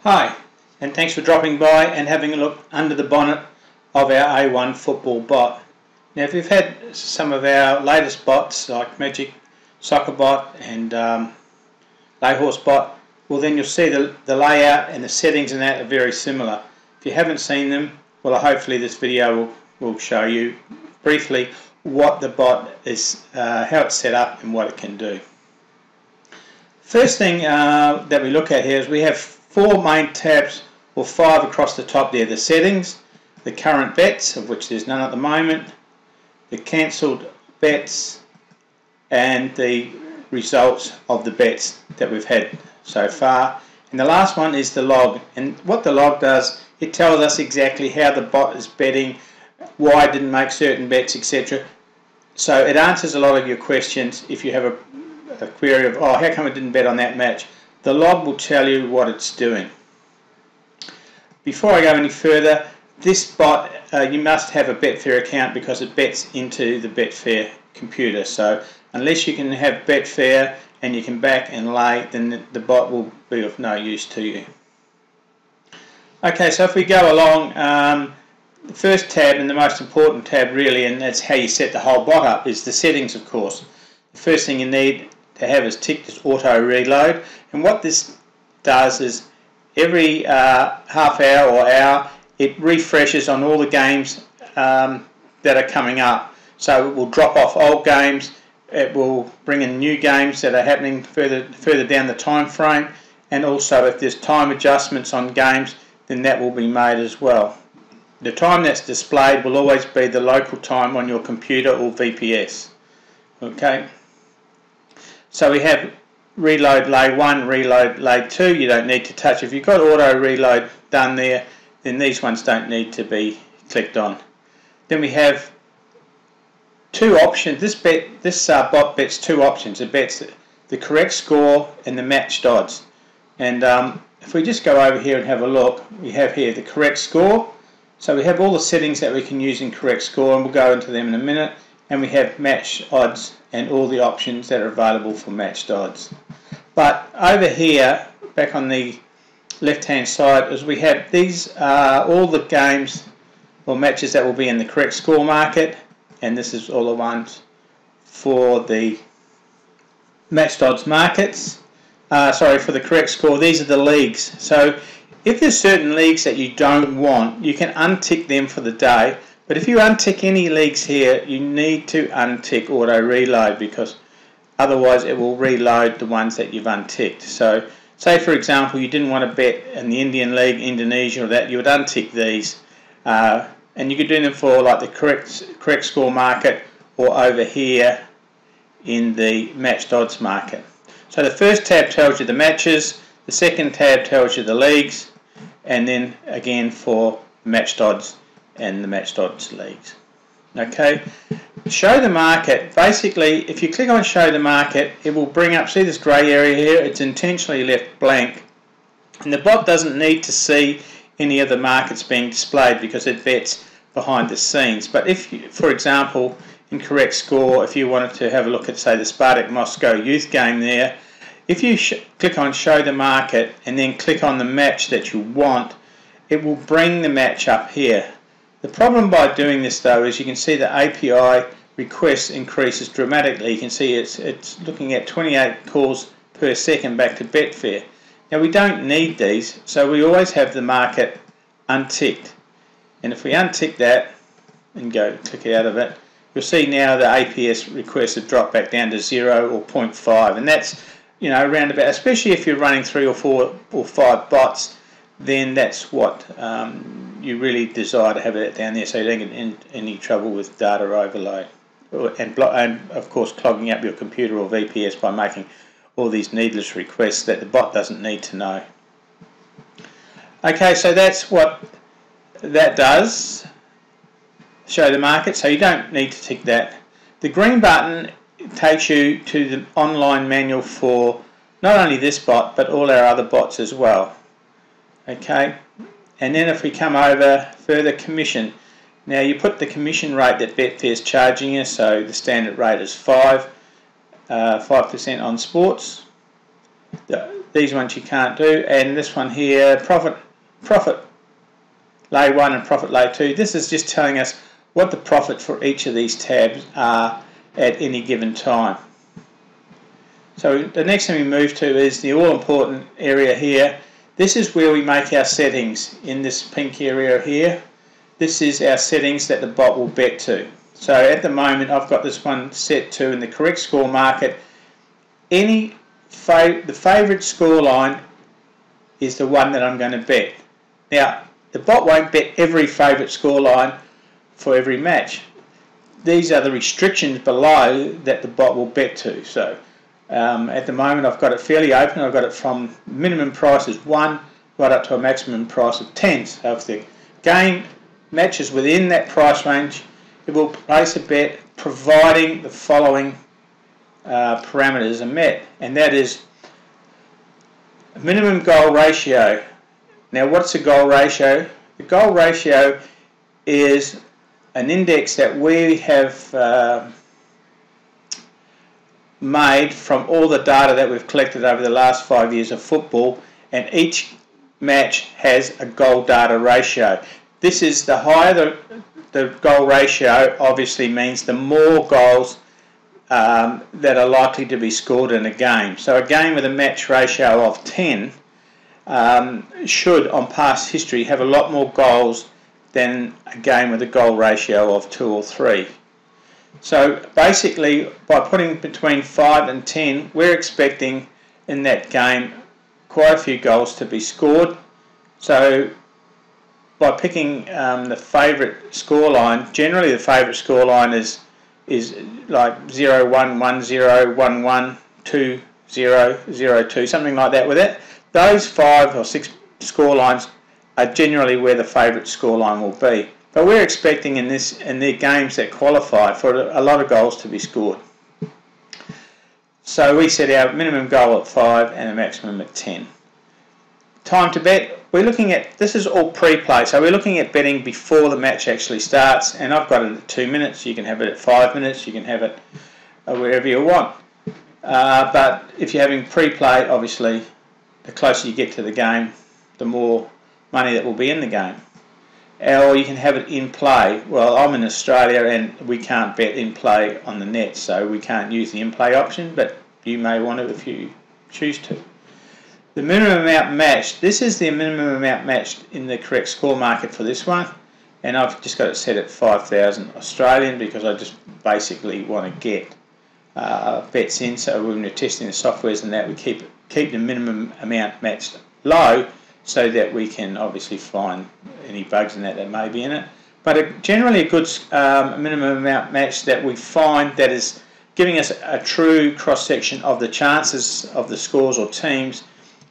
Hi, and thanks for dropping by and having a look under the bonnet of our A1 football bot. Now, if you've had some of our latest bots like Magic Soccer Bot and Layhorse Bot, well then you'll see the layout and the settings in that are very similar. If you haven't seen them, well hopefully this video will show you briefly what the bot is, how it's set up and what it can do. First thing that we look at here is we have four main tabs, or five across the top there: the settings, the current bets, of which there's none at the moment, the cancelled bets, and the results of the bets that we've had so far. And the last one is the log, and what the log does, it tells us exactly how the bot is betting, why it didn't make certain bets, etc. So it answers a lot of your questions. If you have a query of, oh, how come it didn't bet on that match, the log will tell you what it's doing. Before I go any further, this bot, you must have a Betfair account because it bets into the Betfair computer. So unless you can have Betfair and you can back and lay, then the bot will be of no use to you. Okay, so if we go along, the first tab and the most important tab really, and that's how you set the whole bot up, is the settings, of course. The first thing you need to have is ticked as auto reload, and what this does is every half hour or hour it refreshes on all the games that are coming up. So it will drop off old games, it will bring in new games that are happening further down the time frame, and also if there's time adjustments on games, then that will be made as well. The time that's displayed will always be the local time on your computer or VPS. Okay, so we have reload lay 1, reload lay 2, you don't need to touch. If you've got auto reload done there, then these ones don't need to be clicked on. Then we have two options. This bot bets two options. It bets the correct score and the matched odds. And if we just go over here and have a look, we have here the correct score. So we have all the settings that we can use in correct score, and we'll go into them in a minute. And we have matched odds and all the options that are available for matched odds. But over here, back on the left hand side, is we have these all the games or matches that will be in the correct score market, and this is all the ones for the matched odds markets. For the correct score, these are the leagues. So if there's certain leagues that you don't want, you can untick them for the day. But if you untick any leagues here, you need to untick auto reload, because otherwise it will reload the ones that you've unticked. So say for example you didn't want to bet in the Indian League, Indonesia or that, you would untick these, and you could do them for like the correct score market or over here in the matched odds market. So the first tab tells you the matches, the second tab tells you the leagues, and then again for matched odds and the matched odds leagues. Okay, show the market. Basically, if you click on show the market, it will bring up, see this grey area here, it's intentionally left blank, and the bot doesn't need to see any of the markets being displayed because it bets behind the scenes. But if you, for example, in correct score, if you wanted to have a look at, say, the Spartak Moscow youth game there, if you click on show the market and then click on the match that you want, it will bring the match up here. The problem by doing this though is you can see the API requests increases dramatically. You can see it's looking at 28 calls per second back to Betfair. Now we don't need these, so we always have the market unticked. And if we untick that and go click out of it, you'll see now the APS requests have dropped back down to 0 or 0.5, and that's, you know, around about, especially if you're running 3 or 4 or 5 bots, then that's what you really desire to have it down there, so you don't get in any trouble with data overload and of course clogging up your computer or VPS by making all these needless requests that the bot doesn't need to know. Okay, so that's what that does, show the market, so you don't need to tick that. The green button takes you to the online manual for not only this bot but all our other bots as well. Okay, and then if we come over further, commission. Now you put the commission rate that Betfair is charging you, so the standard rate is 5% on sports. These ones you can't do, and this one here, profit lay 1 and profit lay 2. This is just telling us what the profit for each of these tabs are at any given time. So the next thing we move to is the all-important area here. This is where we make our settings in this pink area here. This is our settings that the bot will bet to. So at the moment I've got this one set to, in the correct score market, the favourite score line is the one that I'm going to bet. Now, the bot won't bet every favourite score line for every match. These are the restrictions below that the bot will bet to. So at the moment I've got it fairly open. I've got it from minimum price is 1 right up to a maximum price of 10. So if the game matches within that price range, it will place a bet providing the following parameters are met, and that is a minimum goal ratio. Now, what's the goal ratio? The goal ratio is an index that we have made from all the data that we've collected over the last 5 years of football, and each match has a goal data ratio. This is the higher the goal ratio, obviously means the more goals that are likely to be scored in a game. So a game with a match ratio of 10 should, on past history, have a lot more goals than a game with a goal ratio of 2 or 3. So basically, by putting between 5 and 10, we're expecting in that game quite a few goals to be scored. So by picking the favourite scoreline, generally the favourite scoreline is like 0-1, 1-0, 1-1, 2-0, 0-2, something like that. With it, those 5 or 6 scorelines are generally where the favourite scoreline will be. But we're expecting in the games that qualify for a lot of goals to be scored. So we set our minimum goal at 5 and a maximum at 10. Time to bet. We're looking at, this is all pre-play, so we're looking at betting before the match actually starts, and I've got it at 2 minutes. You can have it at 5 minutes, you can have it wherever you want. But if you're having pre-play, obviously the closer you get to the game, the more money that will be in the game. Or you can have it in play. Well, I'm in Australia and we can't bet in play on the net, so we can't use the in play option, but you may want to if you choose to. The minimum amount matched, this is the minimum amount matched in the correct score market for this one, and I've just got it set at 5,000 Australian because I just basically want to get bets in. So when we're testing the softwares and that, we keep the minimum amount matched low so that we can obviously find any bugs in that may be in it. But generally a good minimum amount matched that we find that is giving us a true cross-section of the chances of the scores or teams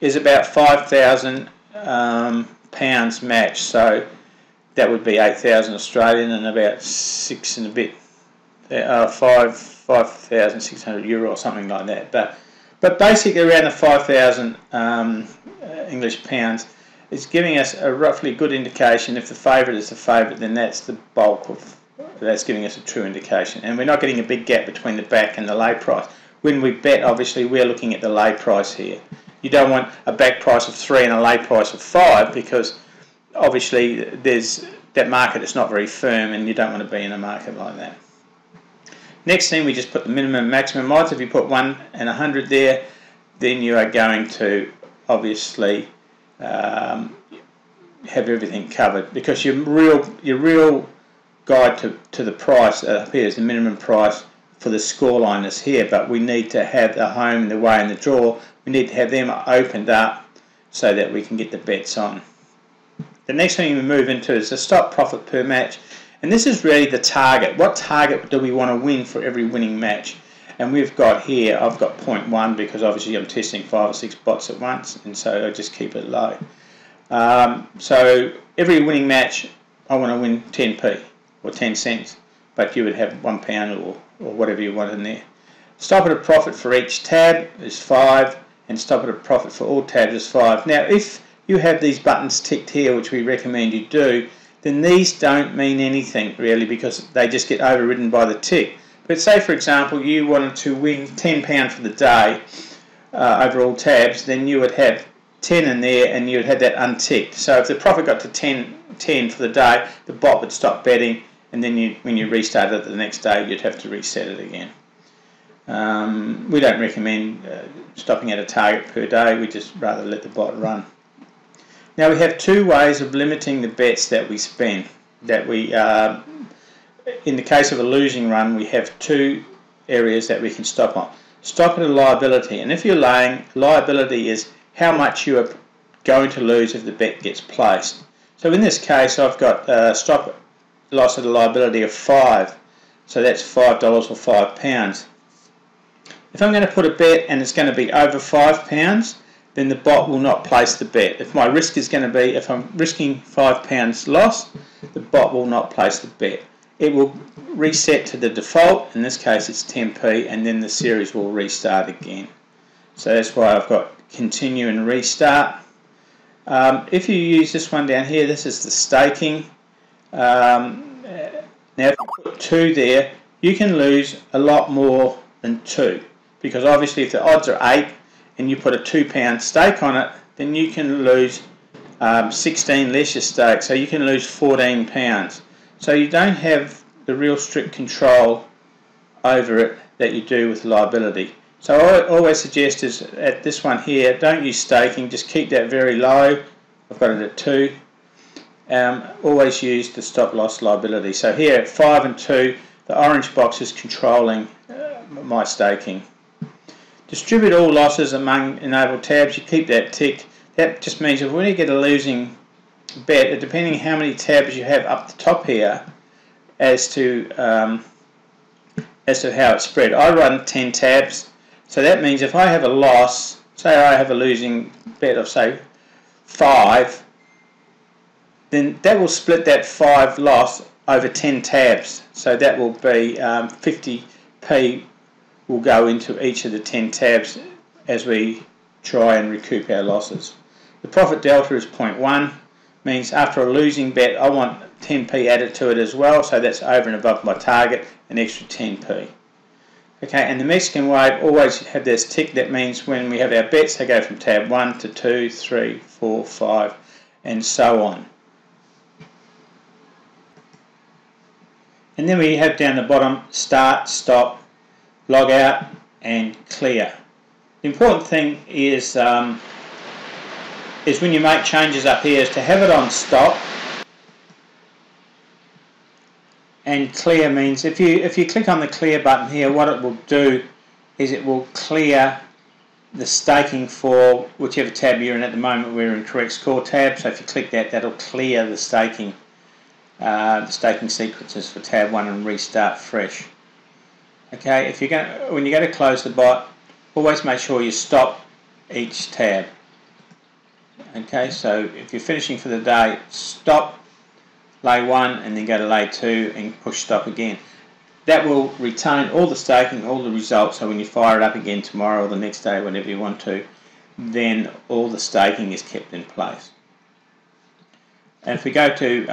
is about 5,000 pounds match. So that would be 8,000 Australian and about 6 and a bit, 5,600 euro or something like that. But basically around the 5,000 English pounds is giving us a roughly good indication. If the favourite is the favourite, then that's the bulk of, that's giving us a true indication. And we're not getting a big gap between the back and the lay price. When we bet, obviously we're looking at the lay price here. You don't want a back price of 3 and a lay price of 5 because obviously there's that market is not very firm and you don't want to be in a market like that. Next thing, we just put the minimum and maximum odds. If you put 1 and 100 there, then you are going to obviously have everything covered, because your real guide to the price up here is the minimum price for the scoreline is here, but we need to have the home, the away and the draw. We need to have them opened up so that we can get the bets on. The next thing we move into is the stop profit per match, and this is really the target. What target do we want to win for every winning match? And we've got here, I've got 0.1 because obviously I'm testing 5 or 6 bots at once, and so I just keep it low. So every winning match I want to win 10p or 10 cents, but you would have £1 or whatever you want in there. Stop at a profit for each tab is 5, and stop at a profit for all tabs is 5. Now if you have these buttons ticked here, which we recommend you do, then these don't mean anything really because they just get overridden by the tick. But say for example you wanted to win £10 for the day, over all tabs, then you would have 10 in there and you would have that unticked. So if the profit got to 10 for the day, the bot would stop betting, and then when you restart it the next day, you'd have to reset it again. We don't recommend stopping at a target per day. We just rather let the bot run. Now we have two ways of limiting the bets that we spend. In the case of a losing run, we have two areas that we can stop on. Stop at a liability, and if you're laying, liability is how much you are going to lose if the bet gets placed. So in this case, I've got stop loss at a liability of 5, so that's $5 or £5. If I'm going to put a bet and it's going to be over £5, then the bot will not place the bet. If my risk is going to be, if I'm risking £5 loss, the bot will not place the bet. It will reset to the default, in this case it's 10p, and then the series will restart again. So that's why I've got continue and restart. If you use this one down here, this is the staking. Now if you put 2 there, you can lose a lot more than 2, because obviously if the odds are 8 and you put a £2 stake on it, then you can lose 16 less your stake, so you can lose £14. So you don't have the real strict control over it that you do with liability. So I always suggest is at this one here, don't use staking, just keep that very low. I've got it at 2. Always use the stop loss liability. So here at 5 and 2, the orange box is controlling my staking. Distribute all losses among enabled tabs. You keep that ticked. That just means if when you get a losing bet, depending how many tabs you have up the top here, as to how it's spread. I run 10 tabs, so that means if I have a loss, say I have a losing bet of say 5, then that will split that 5 loss over 10 tabs. So that will be 50p will go into each of the 10 tabs as we try and recoup our losses. The profit delta is 0.1, means after a losing bet I want 10p added to it as well, so that's over and above my target, an extra 10p. Okay, and the Mexican way, always have this tick. That means when we have our bets, they go from tab 1 to 2, 3, 4, 5, and so on. And then we have down the bottom start, stop, log out, and clear. The important thing is when you make changes up here is to have it on stop, and clear means if you click on the clear button here, what it will do is it will clear the staking for whichever tab you're in. At the moment we're in correct score tab, so if you click that, that'll clear the staking sequences for tab 1 and restart fresh. Okay, when you go to close the bot, always make sure you stop each tab. Okay, so if you're finishing for the day, stop, lay 1, and then go to lay 2 and push stop again. That will retain all the staking, all the results, so when you fire it up again tomorrow or the next day, whenever you want to, then all the staking is kept in place. And if we go to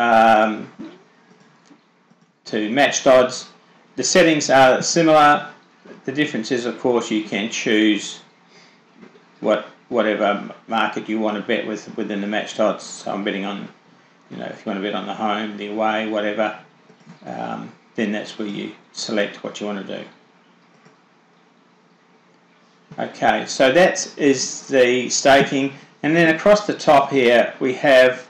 matched odds, the settings are similar. The difference is, of course, you can choose whatever market you want to bet within the matched odds. So I'm betting on, if you want to bet on the home, the away, whatever, then that's where you select what you want to do. Okay, so that is the staking, and then across the top here we have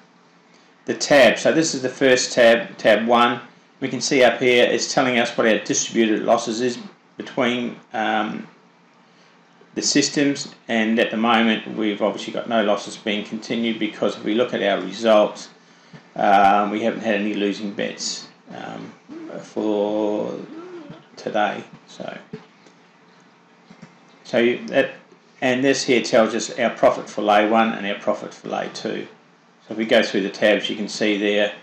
the tab. So this is the first tab, tab 1. We can see up here it's telling us what our distributed losses is between the systems, and at the moment we've obviously got no losses being continued, because if we look at our results, we haven't had any losing bets for today. And this here tells us our profit for lay 1 and our profit for lay 2. So if we go through the tabs, you can see there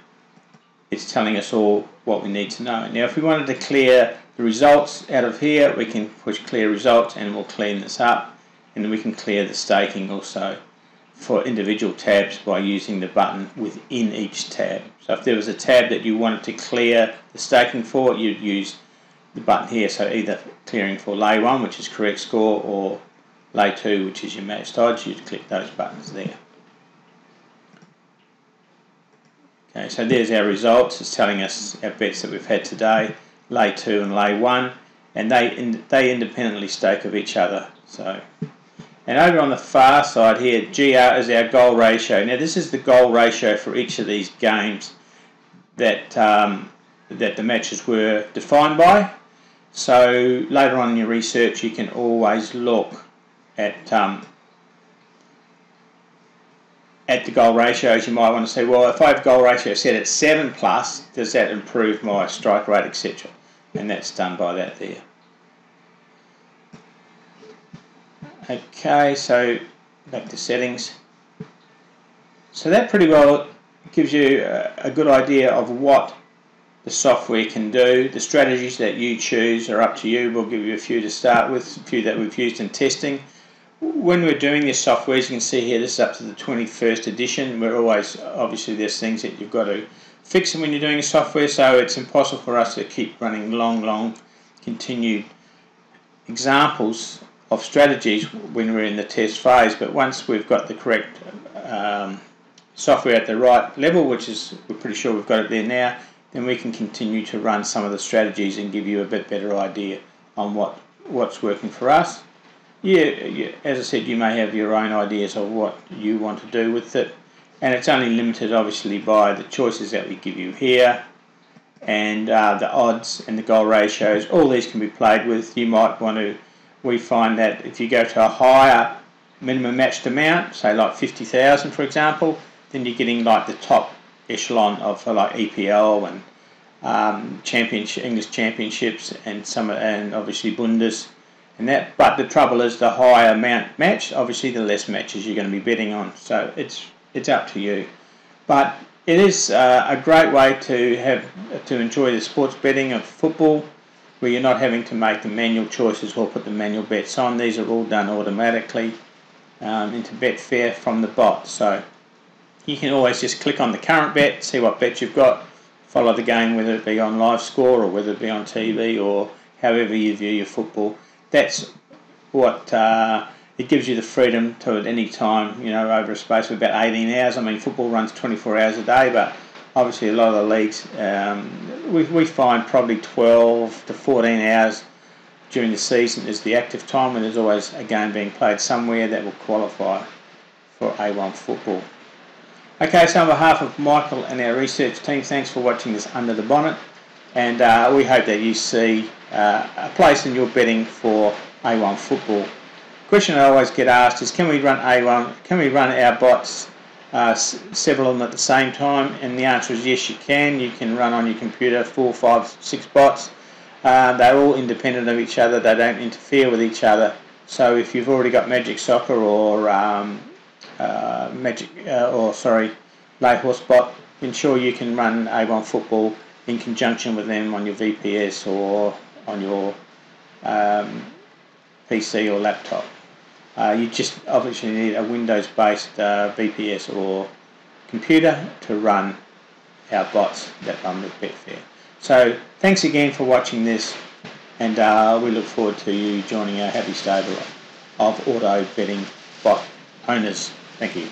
it's telling us all what we need to know. Now if we wanted to clear the results out of here, we can push clear results and we'll clean this up, and then we can clear the staking also for individual tabs by using the button within each tab. So if there was a tab that you wanted to clear the staking for, you'd use the button here, so either clearing for lay 1, which is correct score, or lay 2, which is your matched odds. You click those buttons there. Okay, so there's our results. It's telling us our bets that we've had today, lay 2 and lay 1, and they independently stake of each other. So, and over on the far side here, GR is our goal ratio. Now this is the goal ratio for each of these games that that the matches were defined by. So later on in your research, you can always look at the goal ratios. You might want to say, well, if I have goal ratio set at 7+, does that improve my strike rate, etc.? And that's done by that there. Okay, so back to settings. So that pretty well gives you a good idea of what the software can do. The strategies that you choose are up to you. We'll give you a few to start with, a few that we've used in testing. When we're doing this software, as you can see here, this is up to the 21st edition. We're always, obviously there's things that you've got to fix when you're doing a software, so it's impossible for us to keep running long continued examples of strategies when we're in the test phase. But once we've got the correct software at the right level, which is, we're pretty sure we've got it there now, then we can continue to run some of the strategies and give you a bit better idea on what's working for us. Yeah, as I said, you may have your own ideas of what you want to do with it, and it's only limited obviously by the choices that we give you here, and the odds and the goal ratios. All these can be played with. You might want to, we find that if you go to a higher minimum matched amount, say like 50,000 for example, then you're getting like the top echelon of like EPL and English championships and obviously Bundes. And that, but the trouble is, the higher amount matched, obviously the less matches you're going to be betting on. So it's up to you. But it is a great way to enjoy the sports betting of football, where you're not having to make the manual choices or put the manual bets on. These are all done automatically into Betfair from the bot. So you can always just click on the current bet, see what bet you've got, follow the game, whether it be on live score or whether it be on TV or however you view your football. That's what it gives you the freedom to at any time, over a space of about 18 hours. I mean, football runs 24 hours a day, but obviously a lot of the leagues, we find probably 12 to 14 hours during the season is the active time, and there's always a game being played somewhere that will qualify for A1 football. Okay, so on behalf of Michael and our research team, thanks for watching this Under the Bonnet, and we hope that you see a place in your betting for A1 football. Question I always get asked is, can we run A1? Can we run our bots, several of them at the same time? And the answer is yes, you can. You can run on your computer 4, 5, 6 bots. They're all independent of each other. They don't interfere with each other. So if you've already got Magic Soccer or Lay Horse bot, ensure you can run A1 football in conjunction with them on your VPS or on your PC or laptop. You just obviously need a Windows-based VPS or computer to run our bots that run with Betfair. So thanks again for watching this, and we look forward to you joining our happy stable of auto betting bot owners. Thank you.